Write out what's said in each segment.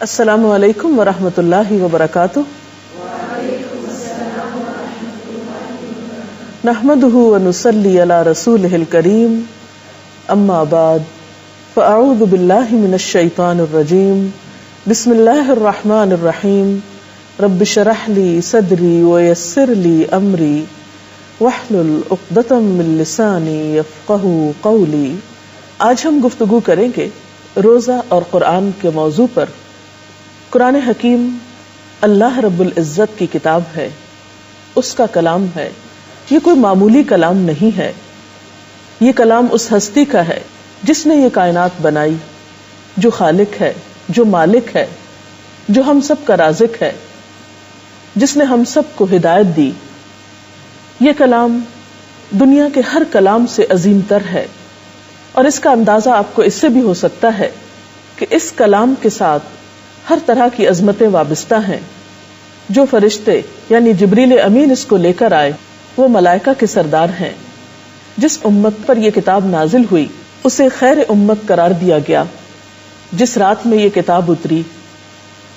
السلام علیکم ورحمۃ اللہ وبرکاتہ. نحمده ونصلی علی رسولہ الکریم. اما بعد فاعوذ باللہ من الشیطان الرجیم. بسم اللہ الرحمن الرحیم. رب اشرح لی صدری ویسر لی امری واحلل عقدۃ من لسانی یفقہوا قولی. آج ہم گفتگو کریں گے روزہ اور قرآن کے موضوع پر. قرآن حکیم اللہ رب العزت کی کتاب ہے، اس کا کلام ہے. یہ کوئی معمولی کلام نہیں ہے، یہ کلام اس ہستی کا ہے جس نے یہ کائنات بنائی، جو خالق ہے، جو مالک ہے، جو ہم سب کا رازق ہے، جس نے ہم سب کو ہدایت دی. یہ کلام دنیا کے ہر کلام سے عظیم تر ہے، اور اس کا اندازہ آپ کو اس سے بھی ہو سکتا ہے کہ اس کلام کے ساتھ ہر طرح کی عظمتیں وابستہ ہیں. جو فرشتے یعنی جبریل امین اس کو لے کر آئے وہ ملائکہ کے سردار ہیں. جس امت پر یہ کتاب نازل ہوئی اسے خیر امت قرار دیا گیا. جس رات میں یہ کتاب اتری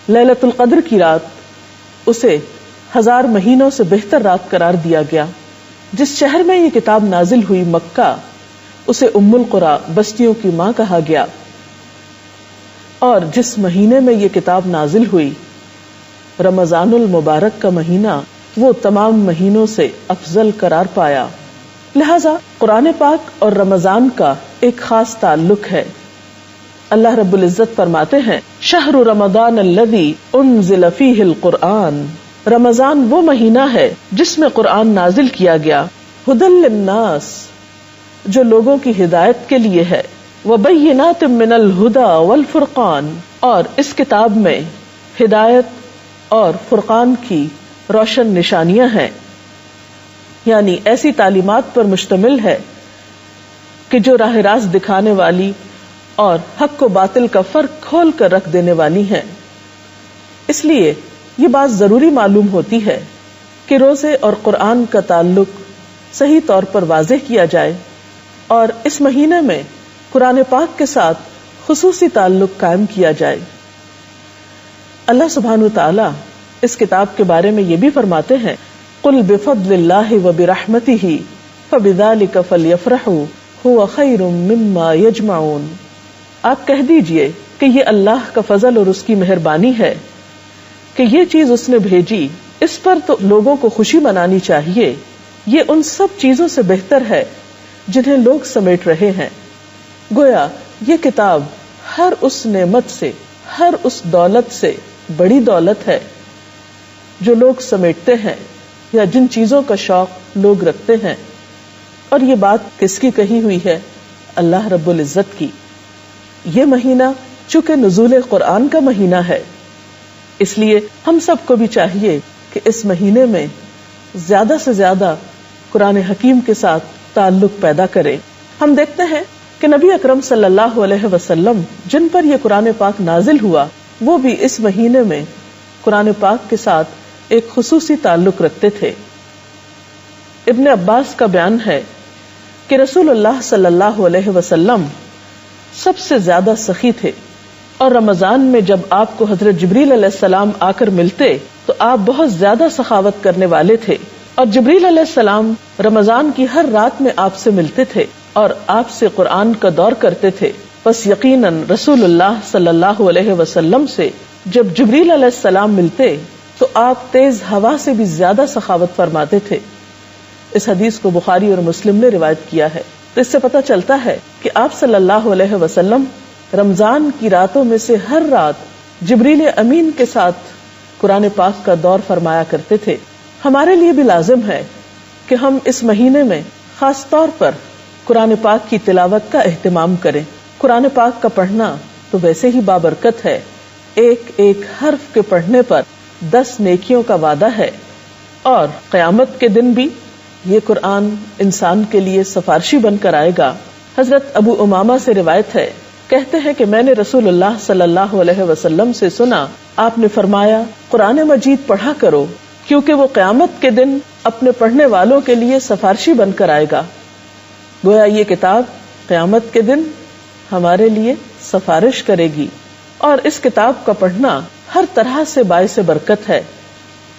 لیلۃ القدر کی رات، اسے 1000 مہینوں سے بہتر رات قرار دیا گیا. جس شہر میں یہ کتاب نازل ہوئی مکہ، اسے ام القری بستیوں کی ماں کہا گیا. اور جس مہینے میں یہ کتاب نازل ہوئی رمضان المبارک کا مہینہ، وہ تمام مہینوں سے افضل قرار پایا. لہذا قرآن پاک اور رمضان کا ایک خاص تعلق ہے. اللہ رب العزت فرماتے ہیں شہر رمضان الذی انزل فیہ القرآن. رمضان وہ مہینہ ہے جس میں قرآن نازل کیا گیا. ھدی للناس، جو لوگوں کی ہدایت کے لیے ہے. وبینات من الہدی والفرقان، اور اس کتاب میں ہدایت اور فرقان کی روشن نشانیاں ہیں. یعنی ایسی تعلیمات پر مشتمل ہے کہ جو راہ راست دکھانے والی اور حق و باطل کا فرق کھول کر رکھ دینے والی ہیں. اس لیے یہ بات ضروری معلوم ہوتی ہے کہ روزے اور قرآن کا تعلق صحیح طور پر واضح کیا جائے، اور اس مہینے میں قرآن پاک کے ساتھ خصوصی تعلق قائم کیا جائے. اللہ سبحانہ وتعالی اس کتاب کے بارے میں یہ بھی فرماتے ہیں قل بفضل اللہ وبرحمتہ فبذلک فلیفرحوا ھو خیر مما یجمعون. آپ کہہ دیجئے کہ یہ اللہ کا فضل اور اس کی مہربانی ہے کہ یہ چیز اس نے بھیجی، اس پر تو لوگوں کو خوشی منانی چاہیے. یہ ان سب چیزوں سے بہتر ہے جنہیں لوگ سمیٹ رہے ہیں. گویا یہ کتاب ہر اس نعمت سے، ہر اس دولت سے بڑی دولت ہے جو لوگ سمیٹتے ہیں یا جن چیزوں کا شوق لوگ رکھتے ہیں. اور یہ بات کس کی کہی ہوئی ہے؟ اللہ رب العزت کی. یہ مہینہ چونکہ نزول قرآن کا مہینہ ہے، اس لیے ہم سب کو بھی چاہیے کہ اس مہینے میں زیادہ سے زیادہ قرآن حکیم کے ساتھ تعلق پیدا کریں. ہم دیکھتے ہیں کہ نبی اکرم صلی اللہ علیہ وسلم جن پر یہ قرآن پاک نازل ہوا، وہ بھی اس مہینے میں قرآن پاک کے ساتھ ایک خصوصی تعلق رکھتے تھے. ابن عباس کا بیان ہے کہ رسول اللہ صلی اللہ علیہ وسلم سب سے زیادہ سخی تھے، اور رمضان میں جب آپ کو حضرت جبریل علیہ السلام آ کر ملتے تو آپ بہت زیادہ سخاوت کرنے والے تھے. اور جبریل علیہ السلام رمضان کی ہر رات میں آپ سے ملتے تھے اور آپ سے قرآن کا دور کرتے تھے. بس یقیناً رسول اللہ صلی اللہ علیہ وسلم سے جب جبریل علیہ السلام ملتے تو آپ تیز ہوا سے بھی زیادہ سخاوت فرماتے تھے. اس حدیث کو بخاری اور مسلم نے روایت کیا ہے. تو اس سے پتہ چلتا ہے کہ آپ صلی اللہ علیہ وسلم رمضان کی راتوں میں سے ہر رات جبریل امین کے ساتھ قرآن پاک کا دور فرمایا کرتے تھے. ہمارے لیے بھی لازم ہے کہ ہم اس مہینے میں خاص طور پر قرآن پاک کی تلاوت کا اہتمام کریں. قرآن پاک کا پڑھنا تو ویسے ہی بابرکت ہے. ایک ایک حرف کے پڑھنے پر 10 نیکیوں کا وعدہ ہے، اور قیامت کے دن بھی یہ قرآن انسان کے لیے سفارشی بن کر آئے گا. حضرت ابو امامہ سے روایت ہے، کہتے ہیں کہ میں نے رسول اللہ صلی اللہ علیہ وسلم سے سنا، آپ نے فرمایا قرآن مجید پڑھا کرو کیونکہ وہ قیامت کے دن اپنے پڑھنے والوں کے لیے سفارشی بن کر آئے گا. گویا یہ کتاب قیامت کے دن ہمارے لیے سفارش کرے گی اور اس کتاب کا پڑھنا ہر طرح سے باعث برکت ہے،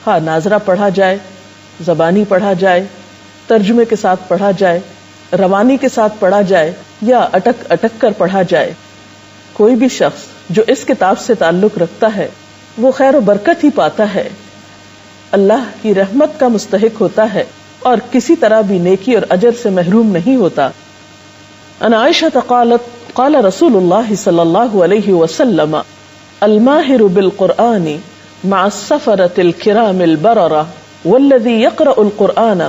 ہاں ناظرہ پڑھا جائے، زبانی پڑھا جائے، ترجمے کے ساتھ پڑھا جائے، روانی کے ساتھ پڑھا جائے یا اٹک اٹک کر پڑھا جائے۔ کوئی بھی شخص جو اس کتاب سے تعلق رکھتا ہے وہ خیر و برکت ہی پاتا ہے، اللہ کی رحمت کا مستحق ہوتا ہے اور کسی طرح بھی نیکی اور اجر سے محروم نہیں ہوتا۔ ان عائشہ قالت قال رسول اللہ صلی اللہ علیہ وسلم الماہر بالقرآن مع السفرة الكرام البررة والذي يقرأ القرآن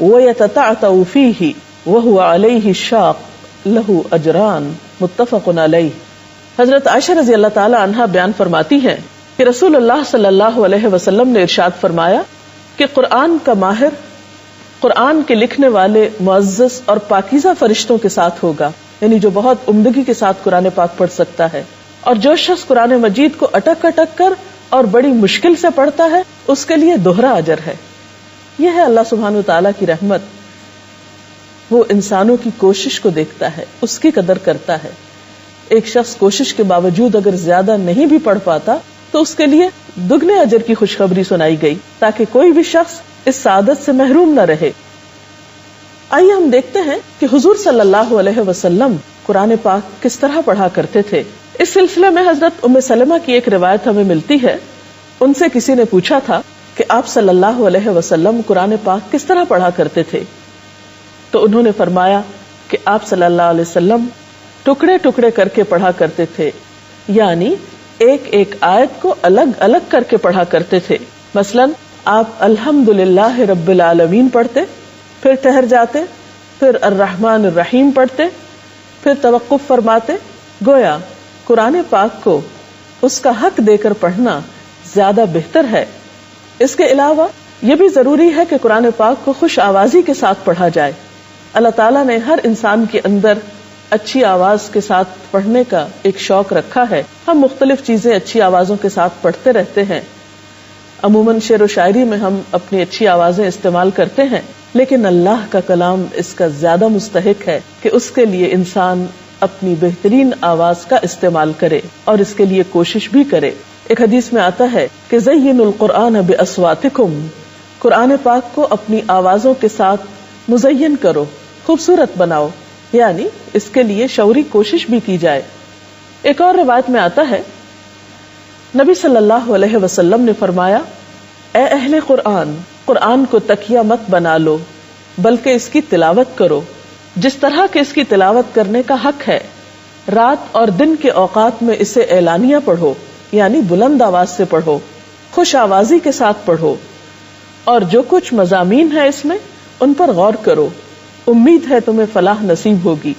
ويتتعتع فيه وهو عليه الشاق له اجران متفق علیہ۔ حضرت عائشہ رضی اللہ تعالی عنہا بیان فرماتی ہیں کہ رسول اللہ صلی اللہ علیہ وسلم نے ارشاد فرمایا کہ قرآن کا ماہر قرآن کے لکھنے والے معزز اور پاکیزہ فرشتوں کے ساتھ ہوگا، یعنی جو بہت عمدگی کے ساتھ قرآن پاک پڑھ سکتا ہے، اور جو شخص قرآن مجید کو اٹک اٹک کر اور بڑی مشکل سے پڑھتا ہے اس کے لیے دوہرا اجر ہے۔ یہ ہے اللہ سبحانہ وتعالیٰ کی رحمت، وہ انسانوں کی کوشش کو دیکھتا ہے، اس کی قدر کرتا ہے۔ ایک شخص کوشش کے باوجود اگر زیادہ نہیں بھی پڑھ پاتا تو اس کے لیے دگنے اجر کی خوشخبری سنائی گئی تاکہ کوئی بھی شخص اس سعادت سے محروم نہ رہے۔ آئیے ہم دیکھتے ہیں کہ حضور صلی اللہ علیہ وسلم قرآن پاک کس طرح پڑھا کرتے تھے۔ اس سلسلے میں حضرت ام سلمہ کی ایک روایت ہمیں ملتی ہے، ان سے کسی نے پوچھا تھا کہ آپ صلی اللہ علیہ وسلم قرآن پاک کس طرح پڑھا کرتے تھے، تو انہوں نے فرمایا کہ آپ صلی اللہ علیہ وسلم ٹکڑے ٹکڑے کر کے پڑھا کرتے تھے، یعنی ایک ایک آیت کو الگ الگ کر کے پڑھا کرتے تھے۔ مثلا آپ الحمدللہ رب العالمین پڑھتے، پھر ٹھہر جاتے، پھر الرحمن الرحیم پڑھتے، پھر توقف فرماتے۔ گویا قرآن پاک کو اس کا حق دے کر پڑھنا زیادہ بہتر ہے۔ اس کے علاوہ یہ بھی ضروری ہے کہ قرآن پاک کو خوش آوازی کے ساتھ پڑھا جائے۔ اللہ تعالیٰ نے ہر انسان کے اندر اچھی آواز کے ساتھ پڑھنے کا ایک شوق رکھا ہے۔ ہم مختلف چیزیں اچھی آوازوں کے ساتھ پڑھتے رہتے ہیں، عموماً شعر و شاعری میں ہم اپنی اچھی آوازیں استعمال کرتے ہیں، لیکن اللہ کا کلام اس کا زیادہ مستحق ہے کہ اس کے لیے انسان اپنی بہترین آواز کا استعمال کرے اور اس کے لیے کوشش بھی کرے۔ ایک حدیث میں آتا ہے کہ زینوا القرآن باصواتکم، قرآن پاک کو اپنی آوازوں کے ساتھ مزین کرو، خوبصورت بناؤ، یعنی اس کے لیے شعوری کوشش بھی کی جائے۔ ایک اور روایت میں آتا ہے نبی صلی اللہ علیہ وسلم نے فرمایا، اے اہل قرآن، قرآن کو تکیہ مت بنا لو بلکہ اس کی تلاوت کرو جس طرح کہ اس کی تلاوت کرنے کا حق ہے۔ رات اور دن کے اوقات میں اسے اعلانیہ پڑھو، یعنی بلند آواز سے پڑھو، خوش آوازی کے ساتھ پڑھو، اور جو کچھ مضامین ہے اس میں ان پر غور کرو، امید ہے تمہیں فلاح نصیب ہوگی۔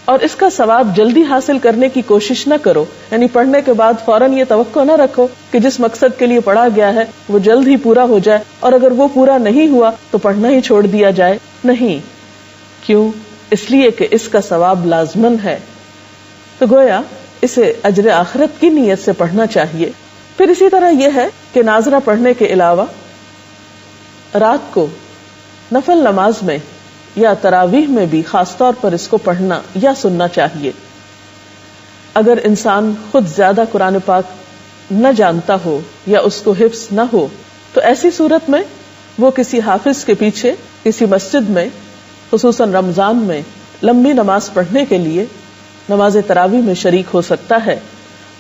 اور اس کا ثواب جلدی حاصل کرنے کی کوشش نہ کرو، یعنی پڑھنے کے بعد فوراً یہ توقع نہ رکھو کہ جس مقصد کے لیے پڑھا گیا ہے وہ جلد ہی پورا ہو جائے، اور اگر وہ پورا نہیں ہوا تو پڑھنا ہی چھوڑ دیا جائے۔ نہیں، کیوں؟ اس لیے کہ اس کا ثواب لازمن ہے، تو گویا اسے اجر آخرت کی نیت سے پڑھنا چاہیے۔ پھر اسی طرح یہ ہے کہ ناظرہ پڑھنے کے علاوہ رات کو نفل نماز میں یا تراویح میں بھی خاص طور پر اس کو پڑھنا یا سننا چاہیے۔ اگر انسان خود زیادہ قرآن پاک نہ جانتا ہو یا اس کو حفظ نہ ہو تو ایسی صورت میں وہ کسی حافظ کے پیچھے کسی مسجد میں خصوصاً رمضان میں لمبی نماز پڑھنے کے لیے نماز تراویح میں شریک ہو سکتا ہے،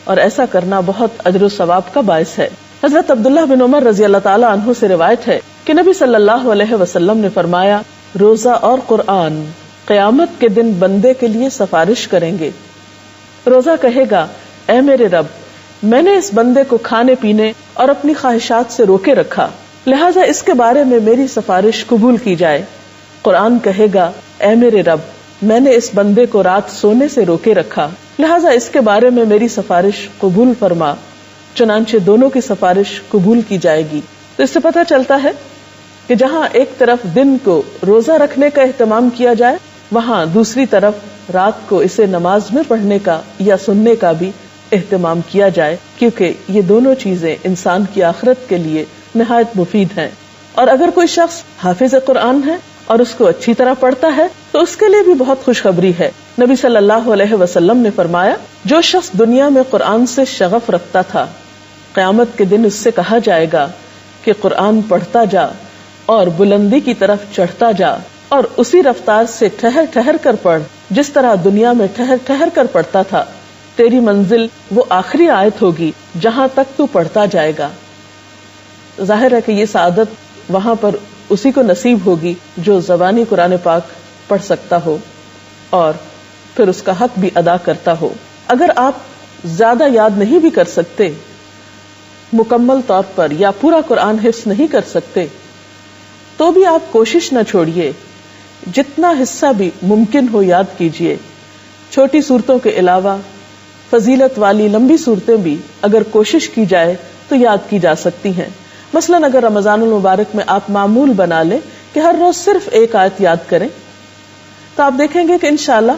اور ایسا کرنا بہت اجر و ثواب کا باعث ہے۔ حضرت عبداللہ بن عمر رضی اللہ تعالی عنہ سے روایت ہے کہ نبی صلی اللہ علیہ وسلم نے فرمایا، روزہ اور قرآن قیامت کے دن بندے کے لیے سفارش کریں گے۔ روزہ کہے گا، اے میرے رب، میں نے اس بندے کو کھانے پینے اور اپنی خواہشات سے روکے رکھا، لہٰذا اس کے بارے میں میری سفارش قبول کی جائے۔ قرآن کہے گا، اے میرے رب، میں نے اس بندے کو رات سونے سے روکے رکھا، لہٰذا اس کے بارے میں میری سفارش قبول فرما، چنانچہ دونوں کی سفارش قبول کی جائے گی۔ تو اس سے پتہ چلتا ہے کہ جہاں ایک طرف دن کو روزہ رکھنے کا اہتمام کیا جائے، وہاں دوسری طرف رات کو اسے نماز میں پڑھنے کا یا سننے کا بھی اہتمام کیا جائے، کیونکہ یہ دونوں چیزیں انسان کی آخرت کے لیے نہایت مفید ہیں۔ اور اگر کوئی شخص حافظ قرآن ہے اور اس کو اچھی طرح پڑھتا ہے تو اس کے لیے بھی بہت خوشخبری ہے۔ نبی صلی اللہ علیہ وسلم نے فرمایا جو شخص دنیا میں قرآن سے شغف رکھتا تھا قیامت کے دن اس سے کہا جائے گا کہ قرآن پڑھتا جا اور بلندی کی طرف چڑھتا جا اور اسی رفتار سے ٹھہر ٹھہر کر پڑھ جس طرح دنیا میں ٹھہر ٹھہر کر پڑھتا تھا. تیری منزل وہ آخری آیت ہوگی جہاں تک تو پڑھتا جائے گا. ظاہر ہے کہ یہ سعادت وہاں پر اسی کو نصیب ہوگی جو زبانی قرآن پاک پڑھ سکتا ہو اور پھر اس کا حق بھی ادا کرتا ہو. اگر آپ زیادہ یاد نہیں بھی کر سکتے مکمل طور پر یا پورا قرآن حفظ نہیں کر سکتے تو بھی آپ کوشش نہ چھوڑیے, جتنا حصہ بھی ممکن ہو یاد کیجیے. چھوٹی صورتوں کے علاوہ فضیلت والی لمبی صورتیں بھی اگر کوشش کی جائے تو یاد کی جا سکتی ہیں. مثلاً اگر رمضان المبارک میں آپ معمول بنا لیں کہ ہر روز صرف ایک آیت یاد کریں تو آپ دیکھیں گے کہ انشاءاللہ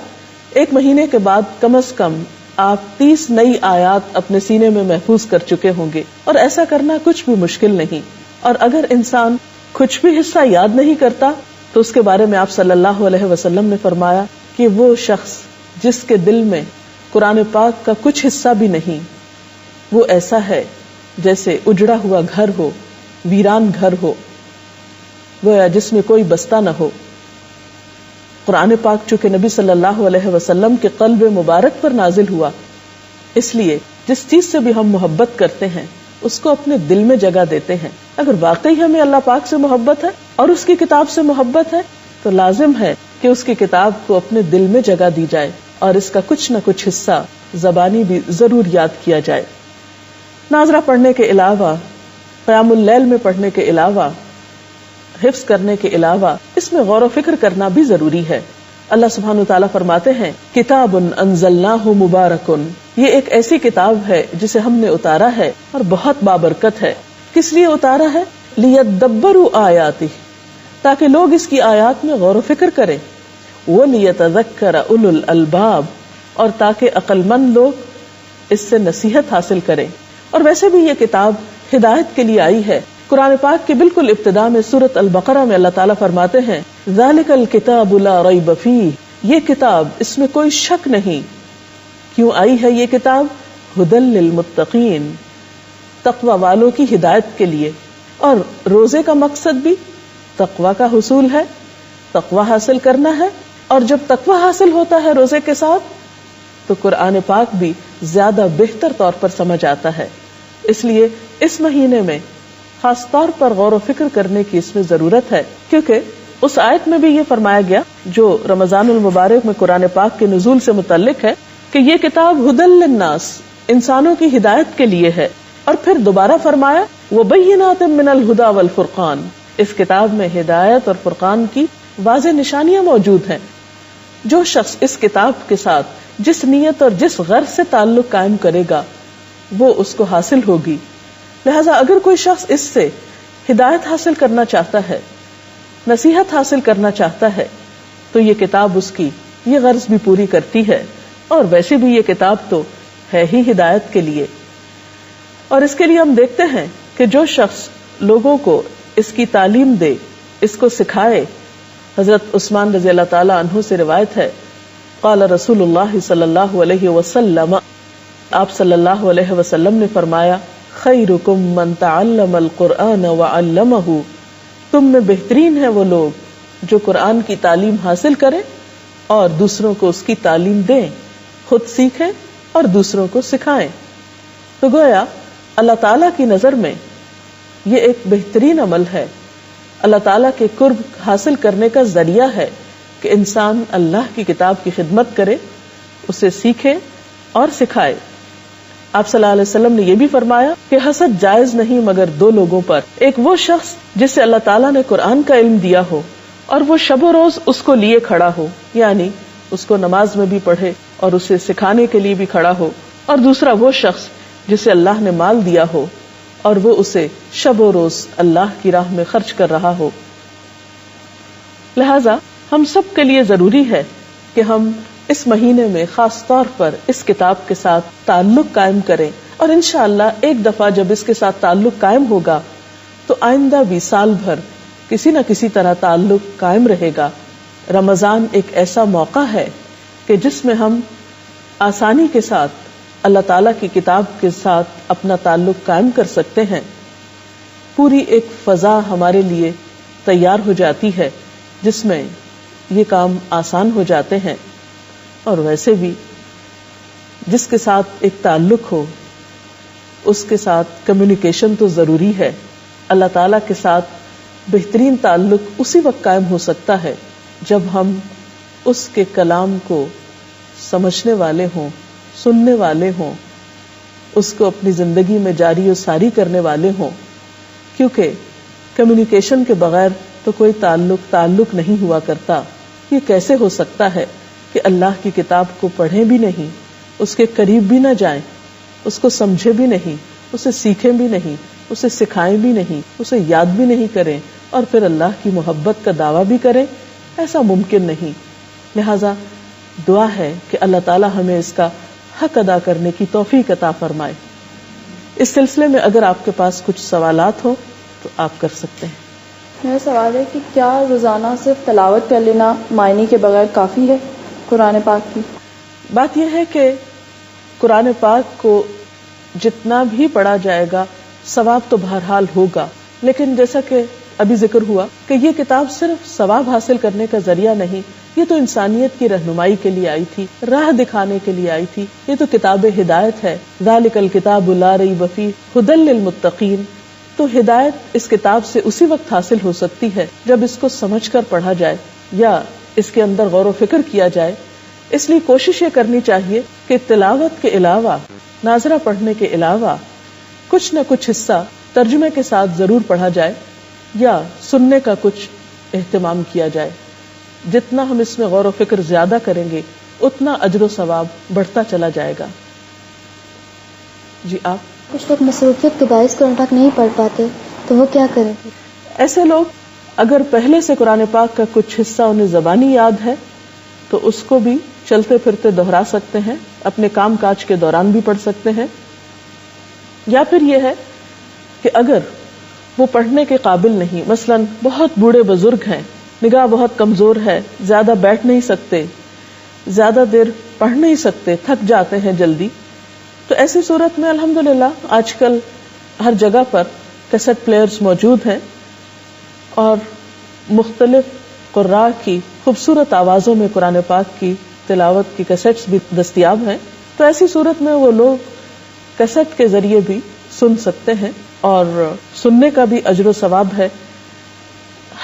ایک مہینے کے بعد کم از کم آپ 30 نئی آیات اپنے سینے میں محفوظ کر چکے ہوں گے, اور ایسا کرنا کچھ بھی مشکل نہیں. اور اگر انسان کچھ بھی حصہ یاد نہیں کرتا تو اس کے بارے میں آپ صلی اللہ علیہ وسلم نے فرمایا کہ وہ شخص جس کے دل میں قرآن پاک کا کچھ حصہ بھی نہیں وہ ایسا ہے جیسے اجڑا ہوا گھر ہو, ویران گھر ہو, گویا جس میں کوئی بستہ نہ ہو. قرآن پاک چونکہ نبی صلی اللہ علیہ وسلم کے قلب مبارک پر نازل ہوا, اس لیے جس چیز سے بھی ہم محبت کرتے ہیں اس کو اپنے دل میں جگہ دیتے ہیں. اگر واقعی ہمیں اللہ پاک سے محبت ہے اور اس کی کتاب سے محبت ہے تو لازم ہے کہ اس کی کتاب کو اپنے دل میں جگہ دی جائے اور اس کا کچھ نہ کچھ حصہ زبانی بھی ضرور یاد کیا جائے. ناظرہ پڑھنے کے علاوہ, قیام اللیل میں پڑھنے کے علاوہ, حفظ کرنے کے علاوہ اس میں غور و فکر کرنا بھی ضروری ہے. اللہ سبحانہ وتعالیٰ فرماتے ہیں کتاب انزلناہ مبارک, یہ ایک ایسی کتاب ہے جسے ہم نے اتارا ہے اور بہت بابرکت ہے. کس لیے اتارا ہے؟ لیدبروا آیاتہ, تاکہ لوگ اس کی آیات میں غور و فکر کریں. ولیتذکر اولو الالباب, اور تاکہ عقل مند لوگ اس سے نصیحت حاصل کریں. اور ویسے بھی یہ کتاب ہدایت کے لیے آئی ہے. قرآن پاک کے بالکل ابتدا میں سورۃ البقرہ میں اللہ تعالیٰ فرماتے ہیں ذالک الکتاب لا ریب فیہ, یہ کتاب اس میں کوئی شک نہیں. کیوں آئی ہے یہ کتاب؟ ھدی للمتقین, تقوی والوں کی ہدایت کے لیے. اور روزے کا مقصد بھی تقوی کا حصول ہے, تقوی حاصل کرنا ہے. اور جب تقوی حاصل ہوتا ہے روزے کے ساتھ تو قرآن پاک بھی زیادہ بہتر طور پر سمجھ آتا ہے. اس لیے اس مہینے میں خاص طور پر غور و فکر کرنے کی اس میں ضرورت ہے, کیونکہ اس آیت میں بھی یہ فرمایا گیا جو رمضان المبارک میں قرآن پاک کے نزول سے متعلق ہے کہ یہ کتاب ھدی للناس, انسانوں کی ہدایت کے لیے ہے. اور پھر دوبارہ فرمایا وبینات من الھدی والفرقان, اس کتاب میں ہدایت اور فرقان کی واضح نشانیاں موجود ہیں. جو شخص اس کتاب کے ساتھ جس نیت اور جس غرض سے تعلق قائم کرے گا وہ اس کو حاصل ہوگی. لہذا اگر کوئی شخص اس سے ہدایت حاصل کرنا چاہتا ہے, نصیحت حاصل کرنا چاہتا ہے, تو یہ کتاب اس کی یہ غرض بھی پوری کرتی ہے. اور ویسے بھی یہ کتاب تو ہے ہی ہدایت کے لیے. اور اس کے لیے ہم دیکھتے ہیں کہ جو شخص لوگوں کو اس کی تعلیم دے, اس کو سکھائے, حضرت عثمان رضی اللہ تعالی عنہ سے روایت ہے قال رسول اللہ صلی اللہ علیہ وسلم, آپ صلی اللہ علیہ وسلم نے فرمایا خیرکم من تعلم القرآن وعلمہ, تم میں بہترین ہے وہ لوگ جو قرآن کی تعلیم حاصل کریں اور دوسروں کو اس کی تعلیم دیں, خود سیکھیں اور دوسروں کو سکھائیں. تو گویا اللہ تعالیٰ کی نظر میں یہ ایک بہترین عمل ہے, اللہ تعالیٰ کے قرب حاصل کرنے کا ذریعہ ہے کہ انسان اللہ کی کتاب کی خدمت کرے, اسے سیکھے اور سکھائے. آپ صلی اللہ علیہ وسلم نے یہ بھی فرمایا کہ حسد جائز نہیں مگر دو لوگوں پر, ایک وہ شخص جسے اللہ تعالیٰ نے قرآن کا علم دیا ہو اور وہ شب و روز اس کو لیے کھڑا ہو, یعنی اس کو نماز میں بھی پڑھے اور اسے سکھانے کے لیے بھی کھڑا ہو. اور دوسرا وہ شخص جسے اللہ نے مال دیا ہو اور وہ اسے شب و روز اللہ کی راہ میں خرچ کر رہا ہو. لہذا ہم سب کے لیے ضروری ہے کہ ہم اس مہینے میں خاص طور پر اس کتاب کے ساتھ تعلق قائم کریں, اور انشاءاللہ ایک دفعہ جب اس کے ساتھ تعلق قائم ہوگا تو آئندہ بھی سال بھر کسی نہ کسی طرح تعلق قائم رہے گا. رمضان ایک ایسا موقع ہے کہ جس میں ہم آسانی کے ساتھ اللہ تعالیٰ کی کتاب کے ساتھ اپنا تعلق قائم کر سکتے ہیں. پوری ایک فضا ہمارے لیے تیار ہو جاتی ہے جس میں یہ کام آسان ہو جاتے ہیں. اور ویسے بھی جس کے ساتھ ایک تعلق ہو اس کے ساتھ کمیونیکیشن تو ضروری ہے. اللہ تعالیٰ کے ساتھ بہترین تعلق اسی وقت قائم ہو سکتا ہے جب ہم اس کے کلام کو سمجھنے والے ہوں، سننے والے ہوں، اس کو اپنی زندگی میں جاری و ساری کرنے والے ہوں. کیونکہ کمیونیکیشن کے بغیر تو کوئی تعلق نہیں ہوا کرتا. یہ کیسے ہو سکتا ہے کہ اللہ کی کتاب کو پڑھیں بھی نہیں، اس کے قریب بھی نہ جائیں، اس کو سمجھے بھی نہیں، اسے سیکھیں بھی نہیں، اسے سکھائیں بھی نہیں، اسے یاد بھی نہیں کریں، اور پھر اللہ کی محبت کا دعویٰ بھی کریں؟ ایسا ممکن نہیں. لہذا دعا ہے کہ اللہ تعالی ہمیں اس کا حق ادا کرنے کی توفیق عطا فرمائے. اس سلسلے میں اگر آپ کے پاس کچھ سوالات ہو تو آپ کر سکتے ہیں. میرا سوال ہے کہ کیا روزانہ صرف تلاوت کر لینا معنی کے بغیر کافی ہے قرآن پاک کی؟ بات یہ ہے کہ قرآن پاک کو جتنا بھی پڑھا جائے گا ثواب تو بہرحال ہوگا، لیکن جیسا کہ ابھی ذکر ہوا کہ یہ کتاب صرف ثواب حاصل کرنے کا ذریعہ نہیں، یہ تو انسانیت کی رہنمائی کے لیے آئی تھی، راہ دکھانے کے لیے آئی تھی. یہ تو کتاب ہدایت ہے. ذالک الکتاب لا ریب فیہ ھدی للمتقین. تو ہدایت اس کتاب سے اسی وقت حاصل ہو سکتی ہے جب اس کو سمجھ کر پڑھا جائے یا اس کے اندر غور و فکر کیا جائے. اس لیے کوشش یہ کرنی چاہیے کہ تلاوت کے علاوہ، ناظرہ پڑھنے کے علاوہ کچھ نہ کچھ حصہ ترجمے کے ساتھ ضرور پڑھا جائے یا سننے کا کچھ اہتمام کیا جائے. جتنا ہم اس میں غور و فکر زیادہ کریں گے اتنا اجر و ثواب بڑھتا چلا جائے گا. جی آپ؟ کچھ لوگ مصروفیت کے باعث قرآن پاک نہیں پڑھ پاتے تو وہ کیا کریں؟ ایسے لوگ اگر پہلے سے قرآن پاک کا کچھ حصہ انہیں زبانی یاد ہے تو اس کو بھی چلتے پھرتے دہرا سکتے ہیں، اپنے کام کاج کے دوران بھی پڑھ سکتے ہیں. یا پھر یہ ہے کہ اگر وہ پڑھنے کے قابل نہیں، مثلا بہت بوڑھے بزرگ ہیں، نگاہ بہت کمزور ہے، زیادہ بیٹھ نہیں سکتے، زیادہ دیر پڑھ نہیں سکتے، تھک جاتے ہیں جلدی، تو ایسی صورت میں الحمدللہ آج کل ہر جگہ پر کیسٹ پلیئرز موجود ہیں اور مختلف قراء کی خوبصورت آوازوں میں قرآن پاک کی تلاوت کی کیسٹس بھی دستیاب ہیں. تو ایسی صورت میں وہ لوگ کیسٹ کے ذریعے بھی سن سکتے ہیں اور سننے کا بھی اجر و ثواب ہے.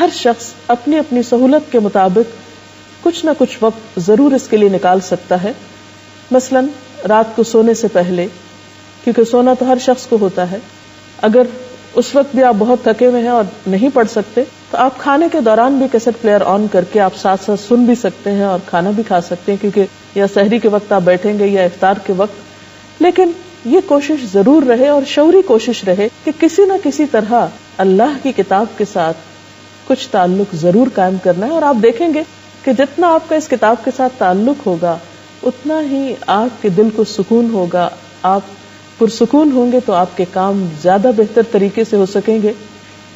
ہر شخص اپنی اپنی سہولت کے مطابق کچھ نہ کچھ وقت ضرور اس کے لیے نکال سکتا ہے. مثلا رات کو سونے سے پہلے، کیونکہ سونا تو ہر شخص کو ہوتا ہے، اگر اس وقت بھی آپ بہت تھکے ہوئے ہیں اور نہیں پڑھ سکتے تو آپ کھانے کے دوران بھی کیسٹ پلیئر آن کر کے آپ ساتھ ساتھ سن بھی سکتے ہیں اور کھانا بھی کھا سکتے ہیں، کیونکہ یا سحری کے وقت آپ بیٹھیں گے یا افطار کے وقت. لیکن یہ کوشش ضرور رہے اور شعوری کوشش رہے کہ کسی نہ کسی طرح اللہ کی کتاب کے ساتھ کچھ تعلق ضرور قائم کرنا ہے. اور آپ دیکھیں گے کہ جتنا آپ کا اس کتاب کے ساتھ تعلق ہوگا اتنا ہی آپ کے دل کو سکون ہوگا، آپ پرسکون ہوں گے تو آپ کے کام زیادہ بہتر طریقے سے ہو سکیں گے.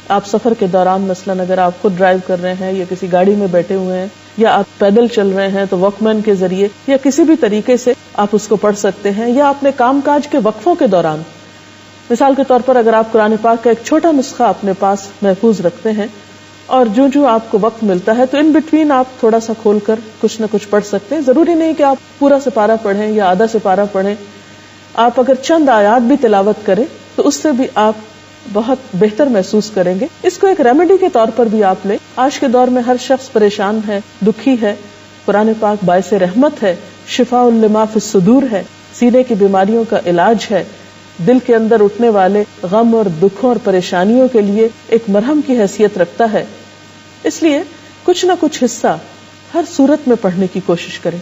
آپ سفر کے دوران مثلا اگر آپ خود ڈرائیو کر رہے ہیں یا کسی گاڑی میں بیٹھے ہوئے ہیں یا آپ پیدل چل رہے ہیں تو واک مین کے ذریعے یا کسی بھی طریقے سے آپ اس کو پڑھ سکتے ہیں. یا اپنے کام کاج کے وقفوں کے دوران، مثال کے طور پر اگر آپ قرآن پاک کا ایک چھوٹا نسخہ اپنے پاس محفوظ رکھتے ہیں اور جو آپ کو وقت ملتا ہے تو ان بٹوین آپ تھوڑا سا کھول کر کچھ نہ کچھ پڑھ سکتے ہیں. ضروری نہیں کہ آپ پورا سپارہ پڑھیں یا آدھا سپارہ پڑھیں. آپ اگر چند آیات بھی تلاوت کریں تو اس سے بھی آپ بہت بہتر محسوس کریں گے. اس کو ایک ریمیڈی کے طور پر بھی آپ لیں. آج کے دور میں ہر شخص پریشان ہے، دکھی ہے. قرآن پاک باعث رحمت ہے، شفاء لما فی الصدور ہے، سینے کی بیماریوں کا علاج ہے، دل کے اندر اٹھنے والے غم اور دکھوں اور پریشانیوں کے لیے ایک مرہم کی حیثیت رکھتا ہے. اس لیے کچھ نہ کچھ حصہ ہر صورت میں پڑھنے کی کوشش کریں.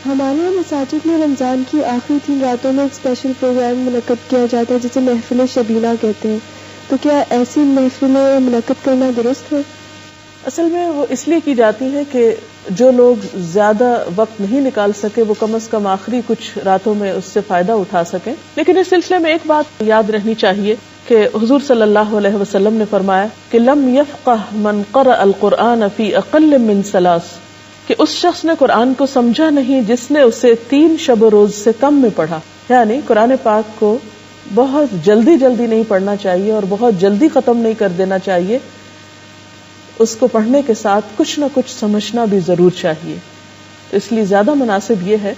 ہمارے یہاں مساجد میں رمضان کی آخری 3 راتوں میں ایک اسپیشل پروگرام منعقد کیا جاتا ہے جسے محفل شبینہ کہتے ہیں. تو کیا ایسی محفلیں منعقد کرنا درست ہے؟ اصل میں وہ اس لیے کی جاتی ہے کہ جو لوگ زیادہ وقت نہیں نکال سکے وہ کم از کم آخری کچھ راتوں میں اس سے فائدہ اٹھا سکیں. لیکن اس سلسلے میں ایک بات یاد رہنی چاہیے کہ حضور صلی اللہ علیہ وسلم نے فرمایا کہ لم یفقہ من قرأ القرآن فی اقل من 3، کہ اس شخص نے قرآن کو سمجھا نہیں جس نے اسے 3 شب و روز سے کم میں پڑھا. یعنی قرآن پاک کو بہت جلدی نہیں پڑھنا چاہیے اور بہت جلدی ختم نہیں کر دینا چاہیے. اس کو پڑھنے کے ساتھ کچھ نہ کچھ سمجھنا بھی ضرور چاہیے. اس لیے زیادہ مناسب یہ ہے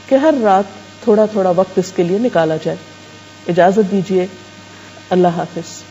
کہ ہر رات تھوڑا تھوڑا وقت اس کے لیے نکالا جائے. اجازت دیجیے. اللہ حافظ.